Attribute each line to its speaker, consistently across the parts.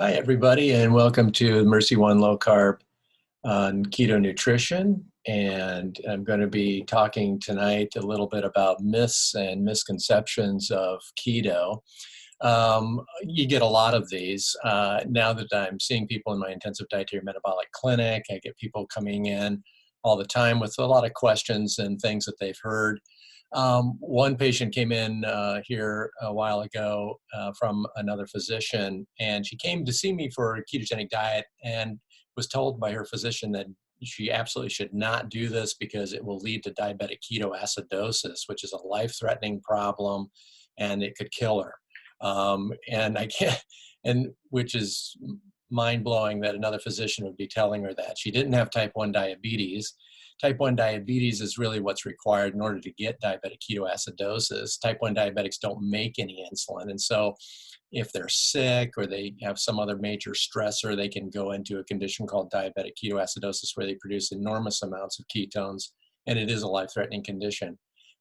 Speaker 1: Hi, everybody, and welcome to Mercy One Low Carb on Keto Nutrition. And I'm going to be talking tonight a little bit about myths and misconceptions of keto. You get a lot of these. Now that I'm seeing people in my intensive dietary metabolic clinic, I get people coming in all the time with a lot of questions and things that they've heard. One patient came in here a while ago from another physician, and she came to see me for a ketogenic diet and was told by her physician that she absolutely should not do this because it will lead to diabetic ketoacidosis, which is a life-threatening problem, and it could kill her. And I can't, and which is mind-blowing that another physician would be telling her that. She didn't have type 1 diabetes. Type 1 diabetes is really what's required in order to get diabetic ketoacidosis. Type 1 diabetics don't make any insulin. And so if they're sick or they have some other major stressor, they can go into a condition called diabetic ketoacidosis where they produce enormous amounts of ketones, and it is a life-threatening condition.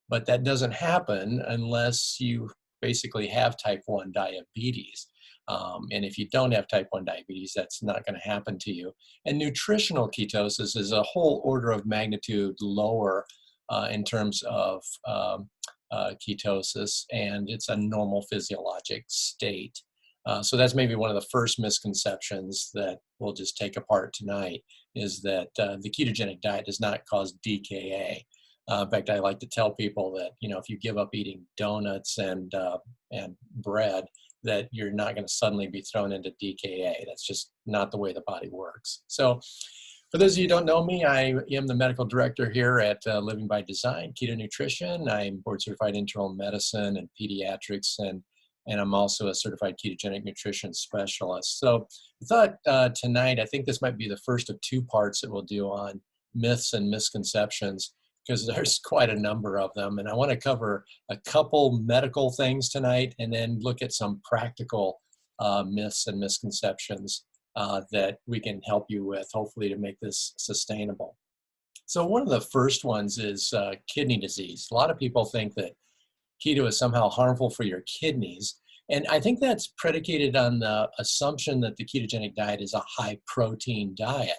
Speaker 1: But that doesn't happen unless you basically have type 1 diabetes. And if you don't have type 1 diabetes, that's not going to happen to you. And nutritional ketosis is a whole order of magnitude lower in terms of ketosis, and it's a normal physiologic state. So that's maybe one of the first misconceptions that we'll just take apart tonight, is that the ketogenic diet does not cause DKA. In fact, I like to tell people that, if you give up eating donuts and bread, that you're not going to suddenly be thrown into DKA. That's just not the way the body works. So for those of you who don't know me, I am the medical director here at Living by Design Keto Nutrition. I'm board certified internal medicine and pediatrics, and I'm also a certified ketogenic nutrition specialist. So I thought tonight, I think this might be the first of two parts that we'll do on myths and misconceptions, because there's quite a number of them. And I want to cover a couple medical things tonight and then look at some practical myths and misconceptions that we can help you with, hopefully, to make this sustainable. So one of the first ones is kidney disease. A lot of people think that keto is somehow harmful for your kidneys. And I think that's predicated on the assumption that the ketogenic diet is a high protein diet.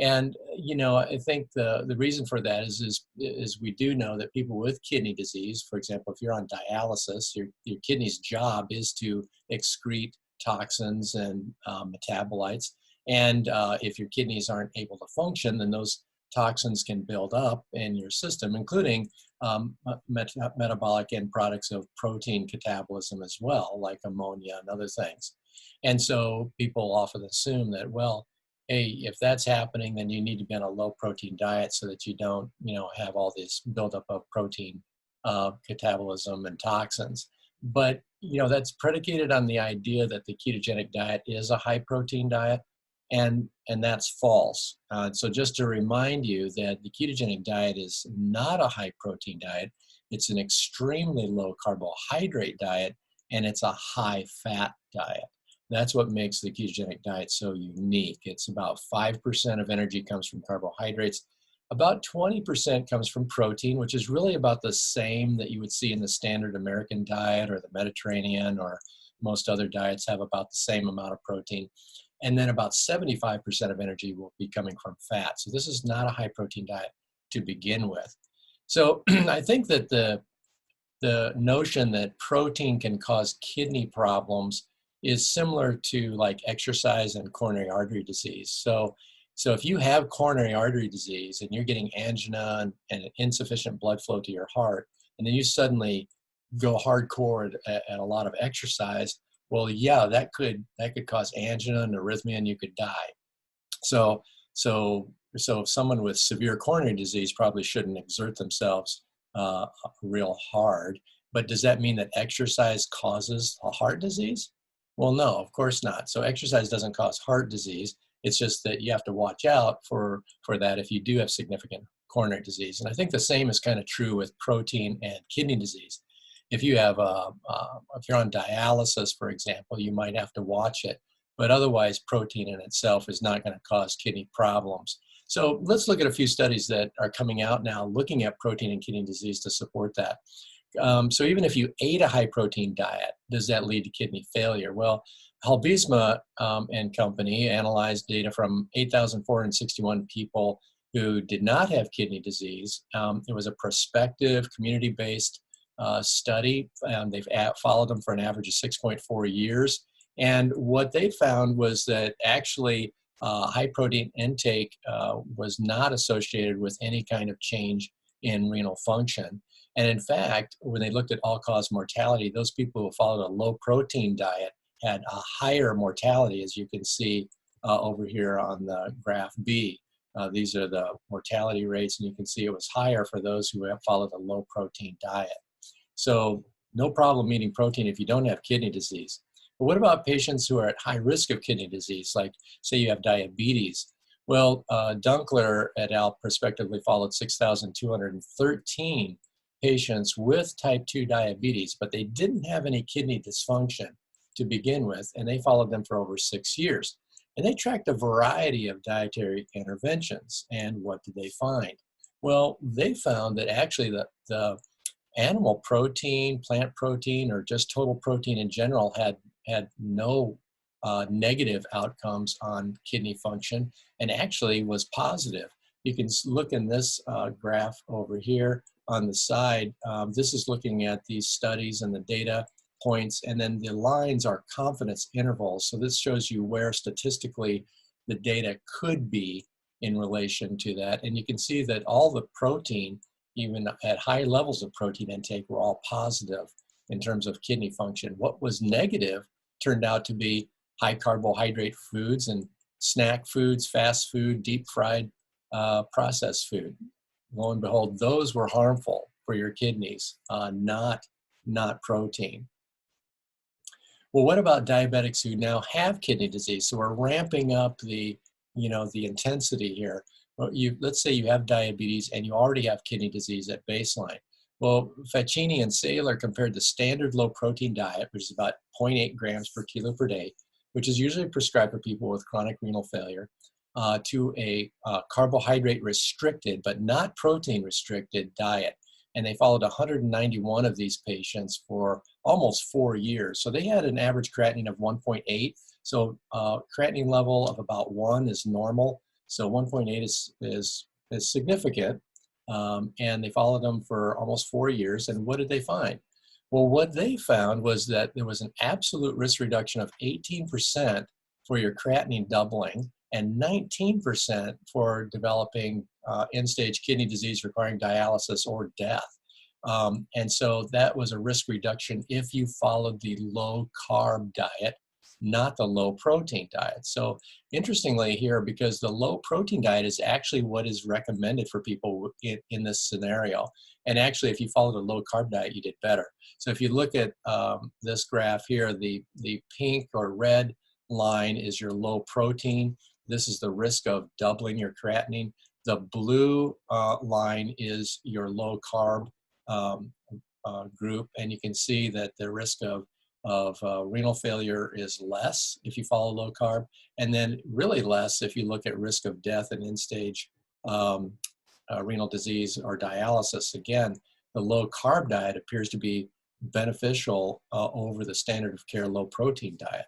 Speaker 1: And, I think the reason for that is we do know that people with kidney disease, for example, if you're on dialysis, your kidney's job is to excrete toxins and metabolites. And if your kidneys aren't able to function, then those toxins can build up in your system, including metabolic end products of protein catabolism as well, like ammonia and other things. And so people often assume that, well, hey, if that's happening, then you need to be on a low protein diet so that you don't, have all this buildup of protein catabolism and toxins. But, that's predicated on the idea that the ketogenic diet is a high protein diet, and that's false. So just to remind you that the ketogenic diet is not a high protein diet. It's an extremely low carbohydrate diet, and it's a high fat diet. That's what makes the ketogenic diet so unique. It's about 5% of energy comes from carbohydrates. About 20% comes from protein, which is really about the same that you would see in the standard American diet or the Mediterranean, or most other diets have about the same amount of protein. And then about 75% of energy will be coming from fat. So this is not a high protein diet to begin with. So I think that the notion that protein can cause kidney problems is similar to like exercise and coronary artery disease. So if you have coronary artery disease and you're getting angina and insufficient blood flow to your heart, and then you suddenly go hardcore at a lot of exercise, well, yeah, that could cause angina and arrhythmia, and you could die. So someone with severe coronary disease probably shouldn't exert themselves real hard. But does that mean that exercise causes a heart disease? Well, no, of course not. So exercise doesn't cause heart disease. It's just that you have to watch out for that if you do have significant coronary disease. And I think the same is kind of true with protein and kidney disease. If you have if you're on dialysis, for example, you might have to watch it. But otherwise, protein in itself is not going to cause kidney problems. So let's look at a few studies that are coming out now looking at protein and kidney disease to support that. So even if you ate a high protein diet, does that lead to kidney failure? Well, Halbisma and company analyzed data from 8,461 people who did not have kidney disease. It was a prospective, community-based study. They've followed them for an average of 6.4 years. And what they found was that actually high protein intake was not associated with any kind of change in renal function. And in fact, when they looked at all-cause mortality, those people who followed a low-protein diet had a higher mortality, as you can see over here on the graph B. These are the mortality rates, and you can see it was higher for those who have followed a low-protein diet. So no problem eating protein if you don't have kidney disease. But what about patients who are at high risk of kidney disease, like say you have diabetes? Well, Dunkler et al. Prospectively followed 6,213 patients with type 2 diabetes, but they didn't have any kidney dysfunction to begin with, and they followed them for over 6 years. And they tracked a variety of dietary interventions. And what did they find? Well, they found that actually the animal protein, plant protein, or just total protein in general had no negative outcomes on kidney function, and actually was positive. You can look in this graph over here on the side. This is looking at these studies and the data points, and then the lines are confidence intervals. So this shows you where statistically the data could be in relation to that. And you can see that all the protein, even at high levels of protein intake, were all positive in terms of kidney function. What was negative turned out to be high carbohydrate foods and snack foods, fast food, deep fried processed food. Lo and behold, those were harmful for your kidneys, not protein. Well, what about diabetics who now have kidney disease? So we're ramping up the intensity here. Well, let's say you have diabetes and you already have kidney disease at baseline. Well, Faccini and Saylor compared the standard low protein diet, which is about 0.8 grams per kilo per day, which is usually prescribed for people with chronic renal failure, to a carbohydrate restricted but not protein restricted diet. And they followed 191 of these patients for almost 4 years. So they had an average creatinine of 1.8. So creatinine level of about 1 is normal. So 1.8 is significant. And they followed them for almost 4 years. And what did they find? Well, what they found was that there was an absolute risk reduction of 18% for your creatinine doubling and 19% for developing end-stage kidney disease requiring dialysis or death. And so that was a risk reduction if you followed the low-carb diet, not the low-protein diet. So interestingly here, because the low-protein diet is actually what is recommended for people in this scenario. And actually, if you followed a low-carb diet, you did better. So if you look at this graph here, the pink or red line is your low-protein. This is the risk of doubling your creatinine. The blue line is your low-carb group, and you can see that the risk of renal failure is less if you follow low carb, and then really less if you look at risk of death and end-stage renal disease or dialysis. Again, the low carb diet appears to be beneficial over the standard of care low protein diet.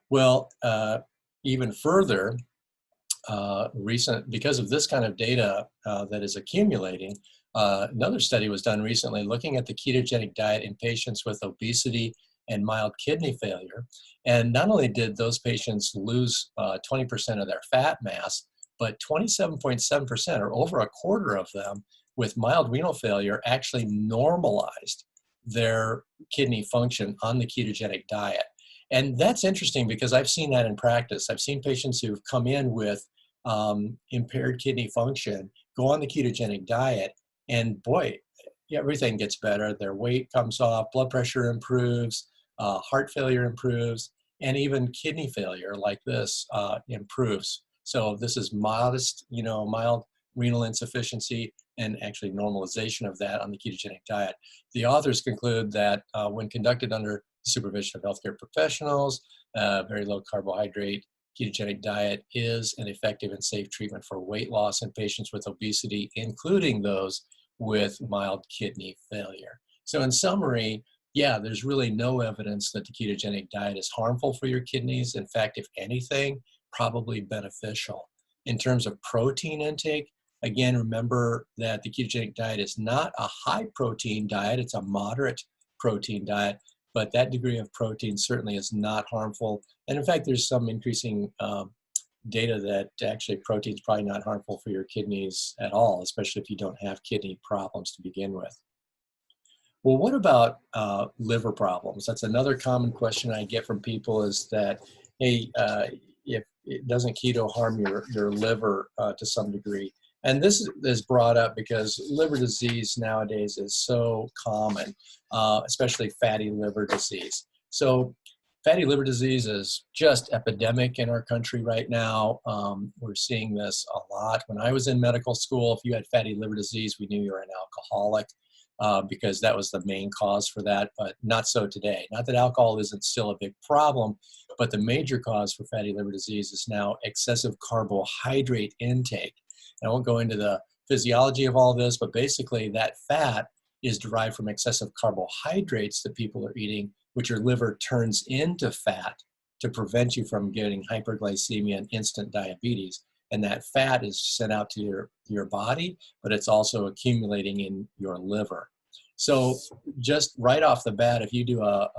Speaker 1: Well, even further, because of this kind of data that is accumulating, another study was done recently looking at the ketogenic diet in patients with obesity and mild kidney failure. And not only did those patients lose 20% of their fat mass, but 27.7%, or over a quarter of them with mild renal failure, actually normalized their kidney function on the ketogenic diet. And that's interesting because I've seen that in practice. I've seen patients who've come in with impaired kidney function, go on the ketogenic diet, and boy, everything gets better. Their weight comes off, blood pressure improves, heart failure improves, and even kidney failure like this improves. So this is modest, mild renal insufficiency and actually normalization of that on the ketogenic diet. The authors conclude that when conducted under supervision of healthcare professionals, very low carbohydrate ketogenic diet is an effective and safe treatment for weight loss in patients with obesity, including those with mild kidney failure. So in summary, yeah, there's really no evidence that the ketogenic diet is harmful for your kidneys. In fact, if anything, probably beneficial. In terms of protein intake, again, remember that the ketogenic diet is not a high protein diet, it's a moderate protein diet, but that degree of protein certainly is not harmful. And in fact, there's some increasing data that actually protein is probably not harmful for your kidneys at all, especially if you don't have kidney problems to begin with. Well, what about liver problems? That's another common question I get from people is that, hey, if it doesn't keto harm your liver to some degree? And this is brought up because liver disease nowadays is so common, especially fatty liver disease. So fatty liver disease is just epidemic in our country right now. We're seeing this a lot. When I was in medical school, if you had fatty liver disease, we knew you were an alcoholic. Because that was the main cause for that, but not so today. Not that alcohol isn't still a big problem, but the major cause for fatty liver disease is now excessive carbohydrate intake. And I won't go into the physiology of all this, but basically that fat is derived from excessive carbohydrates that people are eating, which your liver turns into fat to prevent you from getting hyperglycemia and instant diabetes. And that fat is sent out to your body, but it's also accumulating in your liver. So just right off the bat, if you do a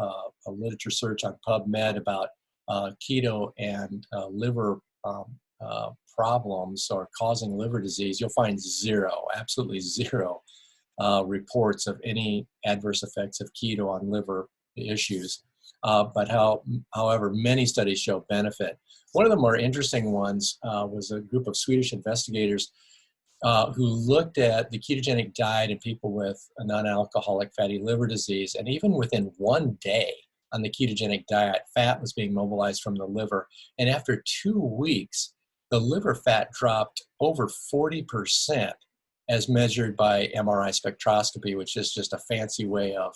Speaker 1: literature search on PubMed about keto and liver problems or causing liver disease, you'll find zero, absolutely zero reports of any adverse effects of keto on liver issues. However, many studies show benefit. One of the more interesting ones was a group of Swedish investigators who looked at the ketogenic diet in people with a non-alcoholic fatty liver disease. And even within 1 day on the ketogenic diet, fat was being mobilized from the liver. And after 2 weeks, the liver fat dropped over 40% as measured by MRI spectroscopy, which is just a fancy way of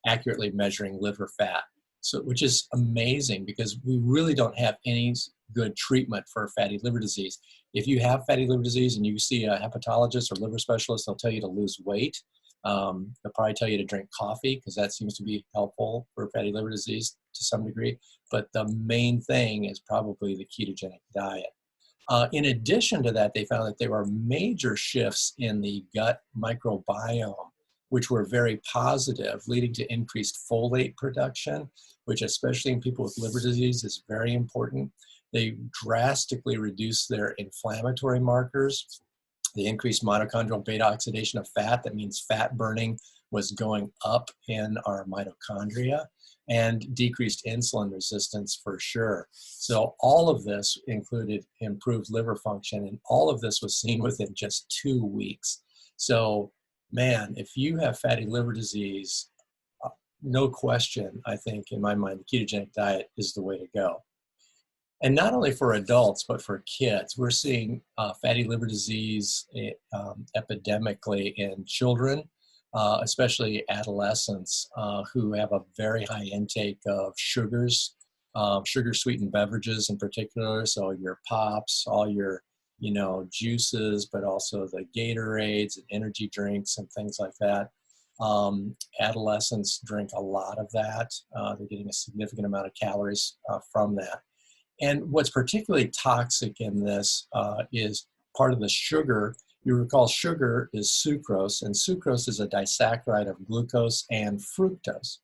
Speaker 1: accurately measuring liver fat. So, which is amazing because we really don't have any good treatment for fatty liver disease. If you have fatty liver disease and you see a hepatologist or liver specialist, they'll tell you to lose weight. They'll probably tell you to drink coffee because that seems to be helpful for fatty liver disease to some degree. But the main thing is probably the ketogenic diet. In addition to that, they found that there were major shifts in the gut microbiome, which were very positive, leading to increased folate production, which especially in people with liver disease is very important. They drastically reduced their inflammatory markers. They increased mitochondrial beta oxidation of fat. That means fat burning was going up in our mitochondria, and decreased insulin resistance for sure. So all of this included improved liver function, and all of this was seen within just 2 weeks. So man, if you have fatty liver disease, no question, I think in my mind, the ketogenic diet is the way to go. And not only for adults, but for kids. We're seeing fatty liver disease epidemically in children, especially adolescents who have a very high intake of sugars, sugar-sweetened beverages in particular. So your pops, all your juices, but also the Gatorades and energy drinks and things like that. Adolescents drink a lot of that. They're getting a significant amount of calories from that. And what's particularly toxic in this is part of the sugar. You recall sugar is sucrose, and sucrose is a disaccharide of glucose and fructose.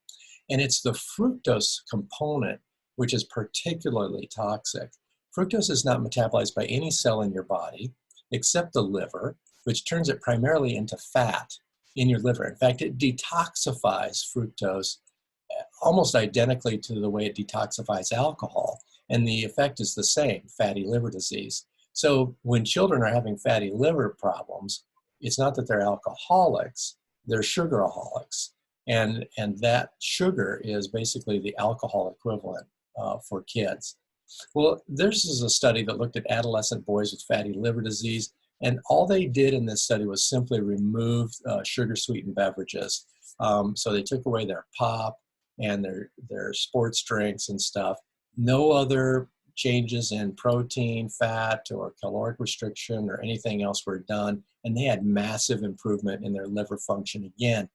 Speaker 1: And it's the fructose component which is particularly toxic. Fructose is not metabolized by any cell in your body except the liver, which turns it primarily into fat in your liver. In fact, it detoxifies fructose almost identically to the way it detoxifies alcohol. And the effect is the same, fatty liver disease. So when children are having fatty liver problems, it's not that they're alcoholics, they're sugaraholics. And that sugar is basically the alcohol equivalent for kids. Well, this is a study that looked at adolescent boys with fatty liver disease, and all they did in this study was simply remove sugar-sweetened beverages. So they took away their pop and their sports drinks and stuff. No other changes in protein, fat, or caloric restriction or anything else were done, and they had massive improvement in their liver function again,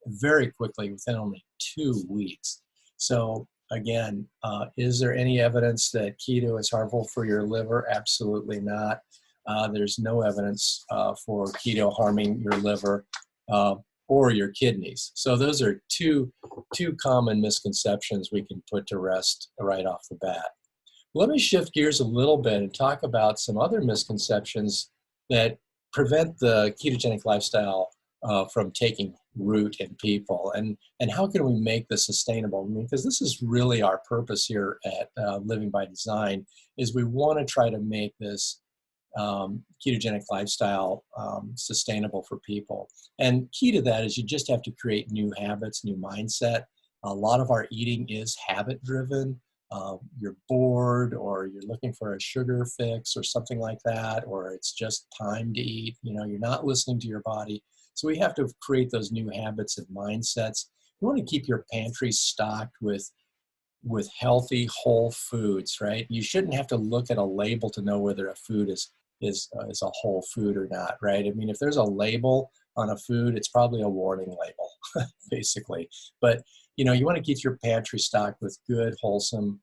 Speaker 1: very quickly within only 2 weeks. So again, is there any evidence that keto is harmful for your liver? Absolutely not. There's no evidence for keto harming your liver or your kidneys. So those are two common misconceptions we can put to rest right off the bat. Let me shift gears a little bit and talk about some other misconceptions that prevent the ketogenic lifestyle from taking root in people, and how can we make this sustainable? I mean, because this is really our purpose here at Living by Design, is we want to try to make this ketogenic lifestyle sustainable for people. And key to that is you just have to create new habits, new mindset. A lot of our eating is habit driven. You're bored, or you're looking for a sugar fix or something like that, or it's just time to eat. You know, you're not listening to your body. So we have to create those new habits and mindsets. You want to keep your pantry stocked with healthy whole foods, right? You shouldn't have to look at a label to know whether a food is a whole food or not, right? I mean, if there's a label on a food, it's probably a warning label, basically. But you know, you want to keep your pantry stocked with good, wholesome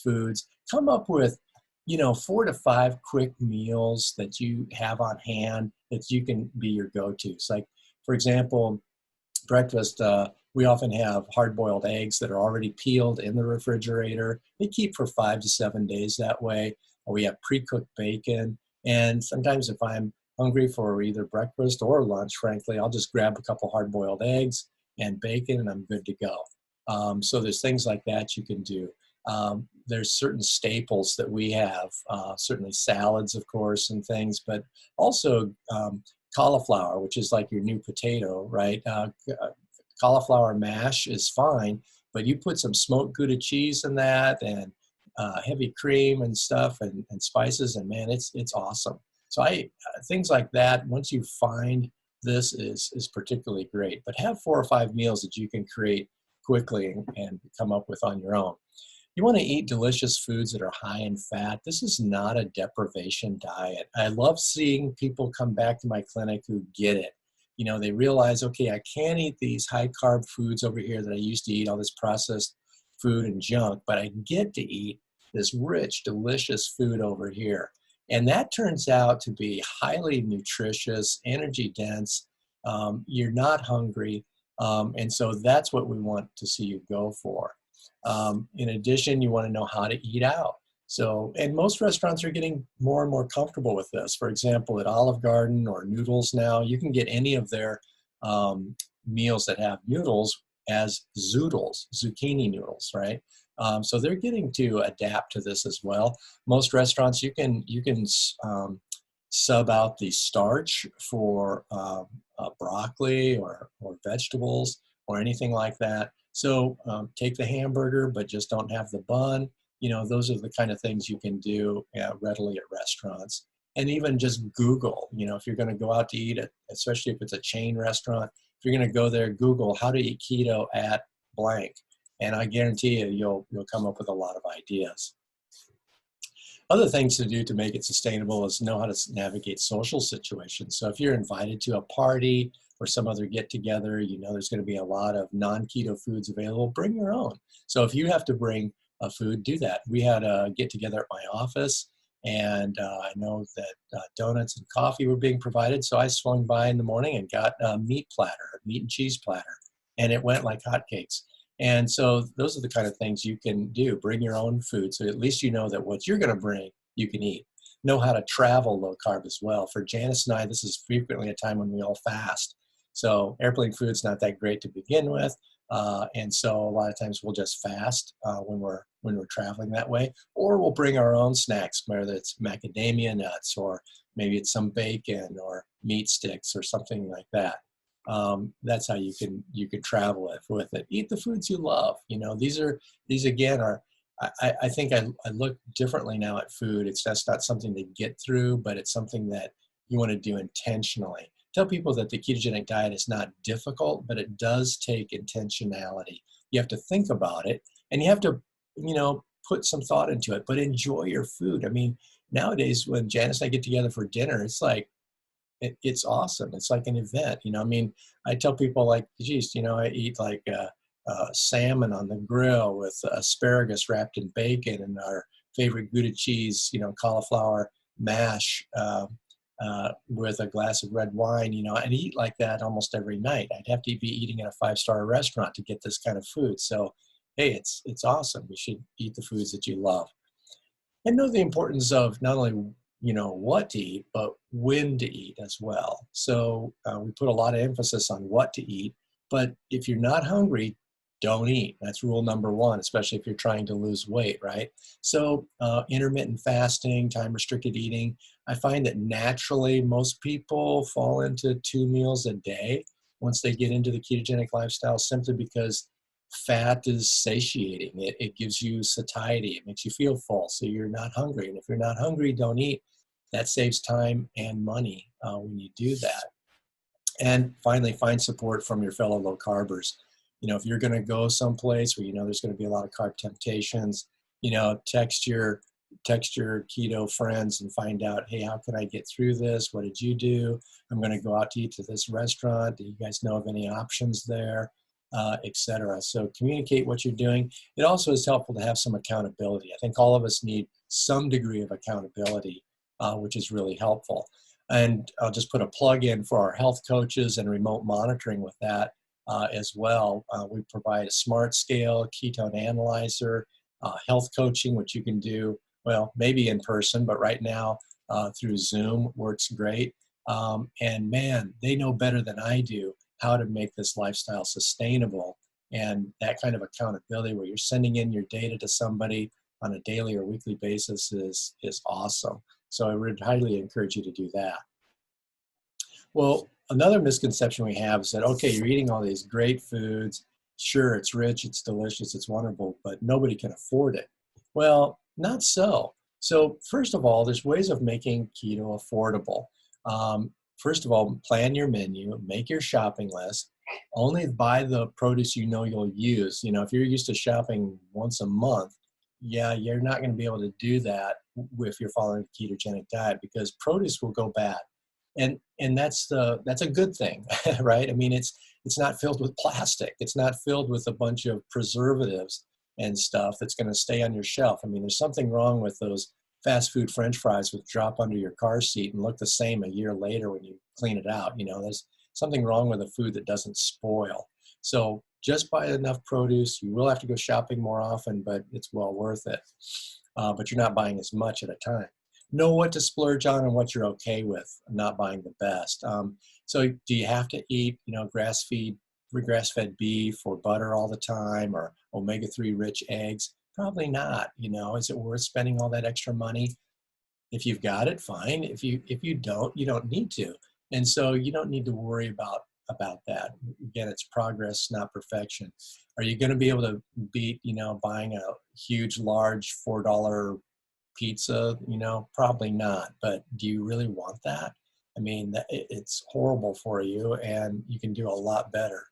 Speaker 1: foods. Come up with, you know, 4 to 5 quick meals that you have on hand that you can be your go-tos. Like, for example, breakfast, we often have hard-boiled eggs that are already peeled in the refrigerator. They keep for 5 to 7 days that way. Or we have pre-cooked bacon. And sometimes if I'm hungry for either breakfast or lunch, frankly, I'll just grab a couple hard-boiled eggs and bacon, and I'm good to go. So there's things like that you can do. There's certain staples that we have, certainly salads, of course, and things, but also cauliflower, which is like your new potato, right? Cauliflower mash is fine, but you put some smoked Gouda cheese in that, and heavy cream and stuff, and spices, and man, it's awesome. So things like that, once you find this, is particularly great. But have 4 or 5 meals that you can create quickly and come up with on your own. You want to eat delicious foods that are high in fat. This is not a deprivation diet. I love seeing people come back to my clinic who get it. You know, they realize, okay, I can't eat these high carb foods over here that I used to eat, all this processed food and junk, but I get to eat this rich, delicious food over here. And that turns out to be highly nutritious, energy dense. You're not hungry. And so that's what we want to see you go for. In addition, you want to know how to eat out. So, and most restaurants are getting more and more comfortable with this. For example, at Olive Garden or Noodles now, you can get any of their meals that have noodles as zoodles, zucchini noodles, right? So they're getting to adapt to this as well. Most restaurants, you can sub out the starch for broccoli or vegetables or anything like that. So take the hamburger, but just don't have the bun. You know, those are the kind of things you can do readily at restaurants. And even just Google, you know, if you're going to go out to eat, especially if it's a chain restaurant, if you're going to go there, Google how to eat keto at blank. And I guarantee you'll come up with a lot of ideas. Other things to do to make it sustainable is know how to navigate social situations. So if you're invited to a party or some other get-together, you know there's going to be a lot of non-keto foods available, bring your own. So if you have to bring a food, do that. We had a get-together at my office, and I know that donuts and coffee were being provided, so I swung by in the morning and got a meat and cheese platter, and it went like hotcakes. And so those are the kind of things you can do. Bring your own food, so at least you know that what you're going to bring, you can eat. Know how to travel low carb as well. For Janice and I, this is frequently a time when we all fast. So airplane food's not that great to begin with. And so a lot of times we'll just fast when we're traveling that way, or we'll bring our own snacks, whether it's macadamia nuts, or maybe it's some bacon or meat sticks or something like that. That's how you can travel with it. Eat the foods you love. You know, these again are, I think I look differently now at food. It's just not something to get through, but it's something that you want to do intentionally. Tell people that the ketogenic diet is not difficult, but it does take intentionality. You have to think about it, and you have to, you know, put some thought into it, but enjoy your food. I mean, nowadays when Janice and I get together for dinner, it's like, it's awesome. It's like an event, you know. I mean, I tell people like, geez, you know, I eat like salmon on the grill with asparagus wrapped in bacon and our favorite Gouda cheese, you know, cauliflower mash with a glass of red wine, you know, and eat like that almost every night. I'd have to be eating in a five-star restaurant to get this kind of food. So, hey, it's awesome. You should eat the foods that you love and know the importance of not only what to eat, but when to eat as well. So we put a lot of emphasis on what to eat, but if you're not hungry, don't eat. That's rule number one, especially if you're trying to lose weight, right? So intermittent fasting, time restricted eating, I find that naturally most people fall into 2 meals a day once they get into the ketogenic lifestyle, simply because fat is satiating. It gives you satiety. It makes you feel full, so you're not hungry. And if you're not hungry, don't eat. That saves time and money when you do that. And finally, find support from your fellow low carbers. You know, if you're going to go someplace where you know there's going to be a lot of carb temptations, you know, text your keto friends and find out, hey, how can I get through this? What did you do? I'm going to go out to eat to this restaurant. Do you guys know of any options there? Etc. So communicate what you're doing. It also is helpful to have some accountability. I think all of us need some degree of accountability, which is really helpful. And I'll just put a plug in for our health coaches and remote monitoring with that as well. We provide a smart scale, ketone analyzer, health coaching, which you can do, well, maybe in person, but right now through Zoom works great. And man, they know better than I do how to make this lifestyle sustainable. And that kind of accountability where you're sending in your data to somebody on a daily or weekly basis is awesome. So I would highly encourage you to do that. Well, another misconception we have is that, okay, you're eating all these great foods. Sure, it's rich, it's delicious, it's wonderful, but nobody can afford it. Well, not so. So first of all, there's ways of making keto affordable. First of all, plan your menu, make your shopping list, only buy the produce you know you'll use. You know, if you're used to shopping once a month, yeah, you're not going to be able to do that if you're following a ketogenic diet, because produce will go bad. And that's a good thing, right? I mean, it's not filled with plastic. It's not filled with a bunch of preservatives and stuff that's going to stay on your shelf. I mean, there's something wrong with those fast food French fries which drop under your car seat and look the same a year later when you clean it out. You know, there's something wrong with a food that doesn't spoil. So just buy enough produce. You will have to go shopping more often, but it's well worth it. But you're not buying as much at a time. Know what to splurge on and what you're okay with, not buying the best. So do you have to eat, you know, grass-fed beef or butter all the time, or omega-3 rich eggs? Probably not. You know, is it worth spending all that extra money? If you've got it, fine. If you don't, you don't need to. And so you don't need to worry about that. Again, it's progress, not perfection. Are you going to be able to beat, you know, buying a huge, large $4 pizza? You know, probably not. But do you really want that? I mean, it's horrible for you, and you can do a lot better.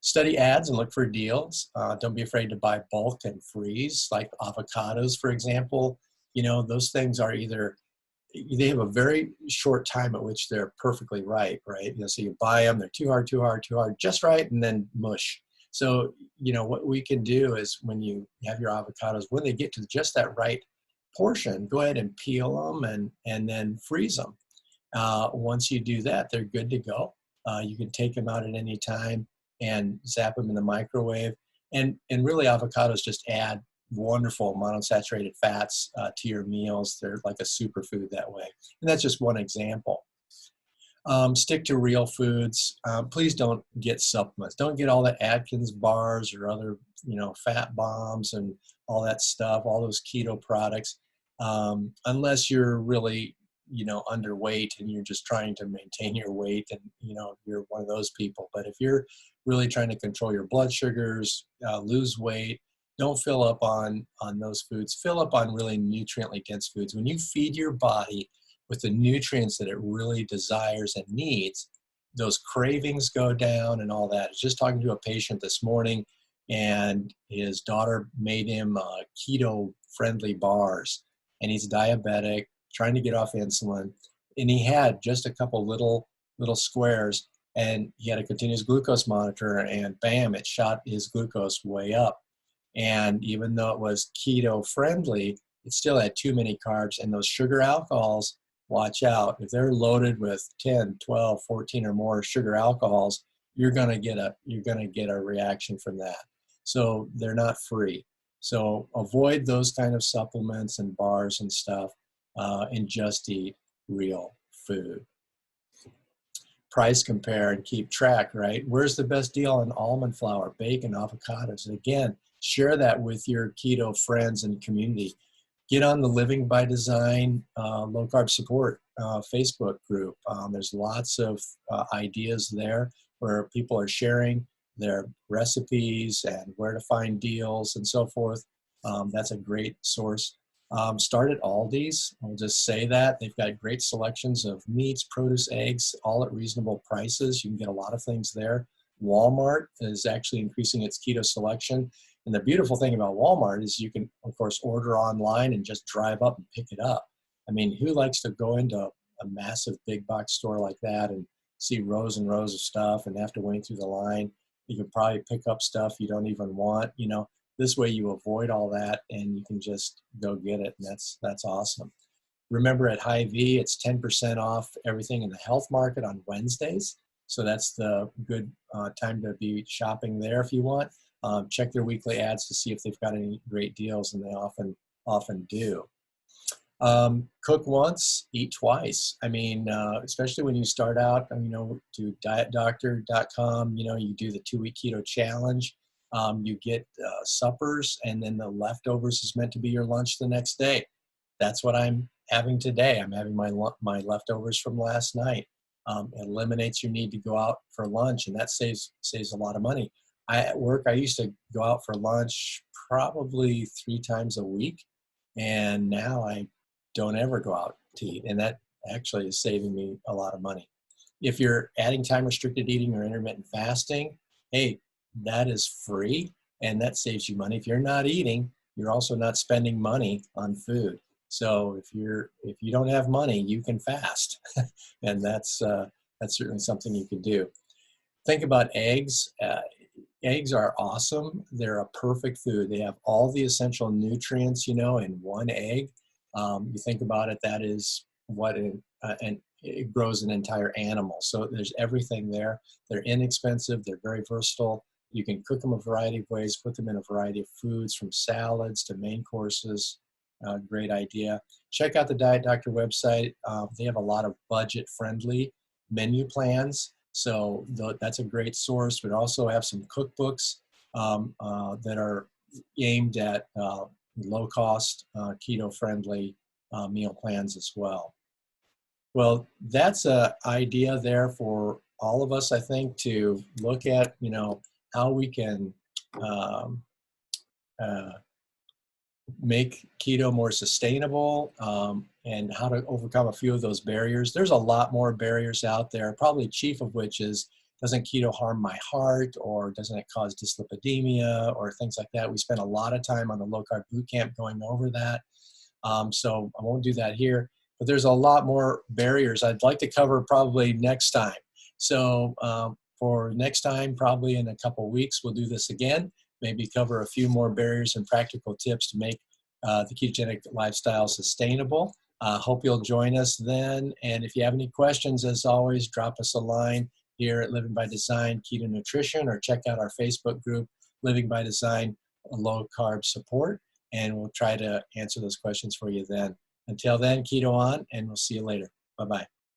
Speaker 1: Study ads and look for deals. Don't be afraid to buy bulk and freeze, like avocados, for example. You know, those things are they have a very short time at which they're perfectly ripe, right? You know, so you buy them, they're too hard, just right, and then mush. So, you know, what we can do is when you have your avocados, when they get to just that right portion, go ahead and peel them and then freeze them. Once you do that, they're good to go. You can take them out at any time and zap them in the microwave. And really, avocados just add wonderful monounsaturated fats to your meals. They're like a superfood that way. And that's just one example. Stick to real foods. Please don't get supplements. Don't get all the Atkins bars or other, you know, fat bombs and all that stuff, all those keto products, unless you're really, you know, underweight and you're just trying to maintain your weight, and, you know, you're one of those people. But if you're really trying to control your blood sugars, lose weight, don't fill up on those foods. Fill up on really nutriently dense foods. When you feed your body with the nutrients that it really desires and needs, those cravings go down and all that. I was just talking to a patient this morning and his daughter made him keto-friendly bars, and he's diabetic, trying to get off insulin, and he had just a couple little squares, and he had a continuous glucose monitor, and bam, it shot his glucose way up. And even though it was keto friendly, it still had too many carbs, and those sugar alcohols, watch out. If they're loaded with 10, 12, 14 or more sugar alcohols, you're going to get a reaction from that. So they're not free. So avoid those kind of supplements and bars and stuff, and just eat real food. Price compare and keep track, right? Where's the best deal on almond flour, bacon, avocados? And again, share that with your keto friends and community. Get on the Living by Design low carb support Facebook group. There's lots of ideas there where people are sharing their recipes and where to find deals and so forth. That's a great source. Start at Aldi's. I'll just say that. They've got great selections of meats, produce, eggs, all at reasonable prices. You can get a lot of things there. Walmart is actually increasing its keto selection. And the beautiful thing about Walmart is you can, of course, order online and just drive up and pick it up. I mean, who likes to go into a massive big box store like that and see rows and rows of stuff and have to wait through the line? You can probably pick up stuff you don't even want, you know. This way you avoid all that and you can just go get it, and that's awesome. Remember, at Hy-Vee, it's 10% off everything in the health market on Wednesdays. So that's the good time to be shopping there if you want. Check their weekly ads to see if they've got any great deals, and they often do. Cook once, eat twice. I mean, especially when you start out, you know, to dietdoctor.com, you know, you do the 2-week keto challenge. You get suppers, and then the leftovers is meant to be your lunch the next day. That's what I'm having today. I'm having my leftovers from last night. It eliminates your need to go out for lunch, and that saves a lot of money. At work, I used to go out for lunch probably 3 times a week, and now I don't ever go out to eat, and that actually is saving me a lot of money. If you're adding time-restricted eating or intermittent fasting, hey, that is free, and that saves you money. If you're not eating, you're also not spending money on food. So if you don't have money, you can fast, and that's certainly something you can do. Think about eggs. Eggs are awesome. They're a perfect food. They have all the essential nutrients, you know, in one egg. You think about it, that is what and it grows an entire animal. So there's everything there. They're inexpensive. They're very versatile. You can cook them a variety of ways, put them in a variety of foods, from salads to main courses. Great idea. Check out the Diet Doctor website. They have a lot of budget-friendly menu plans, so that's a great source. We also have some cookbooks that are aimed at low-cost, keto-friendly meal plans as well. Well, that's an idea there for all of us, I think, to look at, you know, how we can make keto more sustainable, and how to overcome a few of those barriers. There's a lot more barriers out there, probably chief of which is, doesn't keto harm my heart, or doesn't it cause dyslipidemia, or things like that. We spent a lot of time on the low carb boot camp going over that. So I won't do that here, but there's a lot more barriers I'd like to cover probably next time. So for next time, probably in a couple weeks, we'll do this again, maybe cover a few more barriers and practical tips to make the ketogenic lifestyle sustainable. Hope you'll join us then. And if you have any questions, as always, drop us a line here at Living by Design Keto Nutrition, or check out our Facebook group, Living by Design Low Carb Support, and we'll try to answer those questions for you then. Until then, keto on, and we'll see you later. Bye-bye.